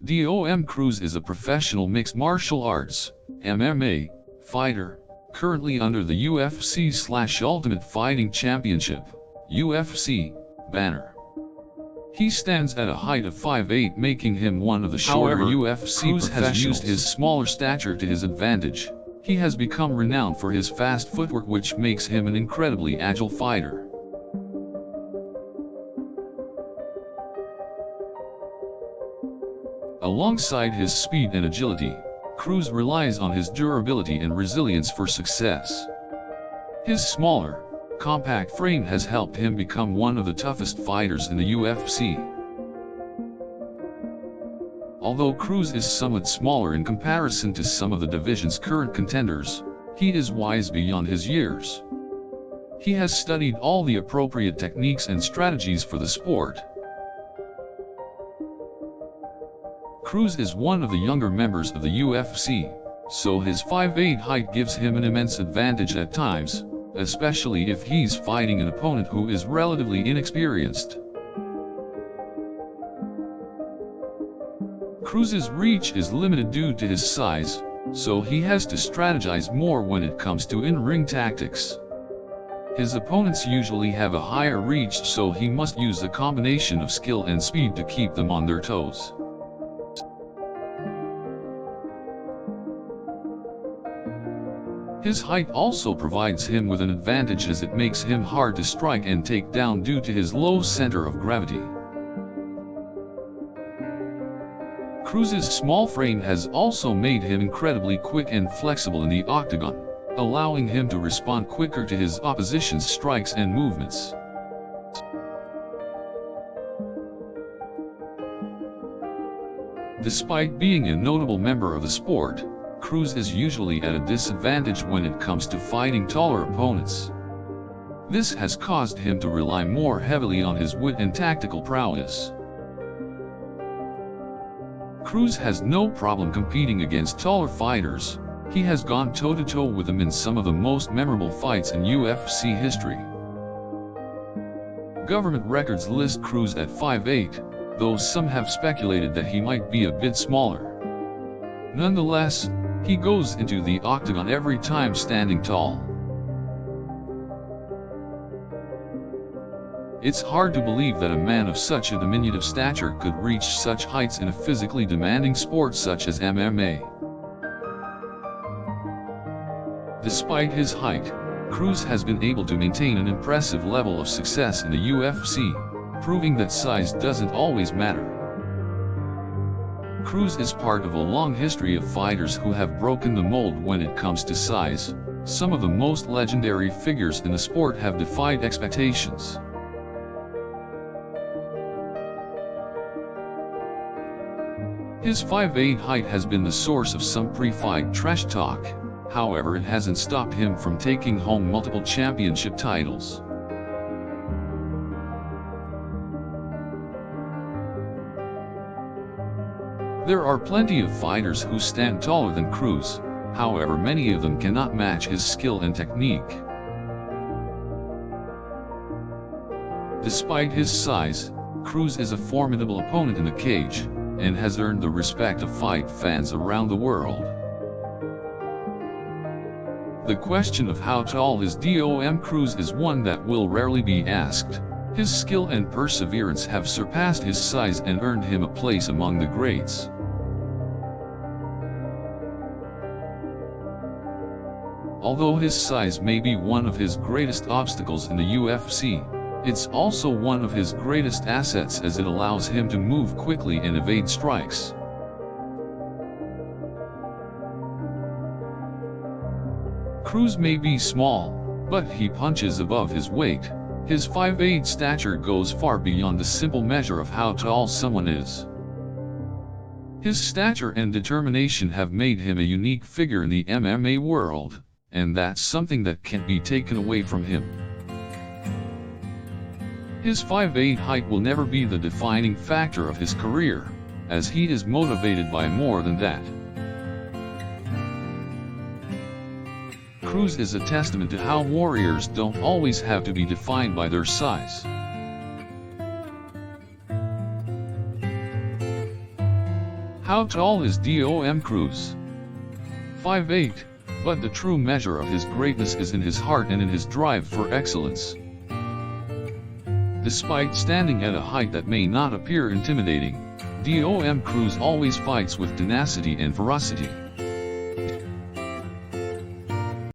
Dom Cruz is a professional mixed martial arts (MMA) fighter, currently under the UFC/Ultimate Fighting Championship (UFC) banner. He stands at a height of 5'8", making him one of the shorter UFC Cruz has used his smaller stature to his advantage. He has become renowned for his fast footwork, which makes him an incredibly agile fighter. Alongside his speed and agility, Cruz relies on his durability and resilience for success. His smaller, compact frame has helped him become one of the toughest fighters in the UFC. Although Cruz is somewhat smaller in comparison to some of the division's current contenders, he is wise beyond his years. He has studied all the appropriate techniques and strategies for the sport. Cruz is one of the younger members of the UFC, so his 5'8" height gives him an immense advantage at times, especially if he's fighting an opponent who is relatively inexperienced. Cruz's reach is limited due to his size, so he has to strategize more when it comes to in-ring tactics. His opponents usually have a higher reach, so he must use a combination of skill and speed to keep them on their toes. His height also provides him with an advantage, as it makes him hard to strike and take down due to his low center of gravity. Cruz's small frame has also made him incredibly quick and flexible in the octagon, allowing him to respond quicker to his opposition's strikes and movements. Despite being a notable member of the sport, Cruz is usually at a disadvantage when it comes to fighting taller opponents. This has caused him to rely more heavily on his wit and tactical prowess. Cruz has no problem competing against taller fighters. He has gone toe-to-toe with them in some of the most memorable fights in UFC history. Government records list Cruz at 5'8", though some have speculated that he might be a bit smaller. Nonetheless, he goes into the octagon every time standing tall. It's hard to believe that a man of such a diminutive stature could reach such heights in a physically demanding sport such as MMA. Despite his height, Cruz has been able to maintain an impressive level of success in the UFC, proving that size doesn't always matter. Cruz is part of a long history of fighters who have broken the mold when it comes to size. Some of the most legendary figures in the sport have defied expectations. His 5'8" height has been the source of some pre-fight trash talk. However, it hasn't stopped him from taking home multiple championship titles. There are plenty of fighters who stand taller than Cruz, however many of them cannot match his skill and technique. Despite his size, Cruz is a formidable opponent in the cage, and has earned the respect of fight fans around the world. The question of how tall is Dom Cruz is one that will rarely be asked. His skill and perseverance have surpassed his size and earned him a place among the greats. Although his size may be one of his greatest obstacles in the UFC, it's also one of his greatest assets, as it allows him to move quickly and evade strikes. Cruz may be small, but he punches above his weight. His 5'8" stature goes far beyond the simple measure of how tall someone is. His stature and determination have made him a unique figure in the MMA world, and that's something that can't be taken away from him. His 5'8" height will never be the defining factor of his career, as he is motivated by more than that. Cruz is a testament to how warriors don't always have to be defined by their size. How tall is Dom Cruz? 5'8", but the true measure of his greatness is in his heart and in his drive for excellence. Despite standing at a height that may not appear intimidating, Dom Cruz always fights with tenacity and ferocity.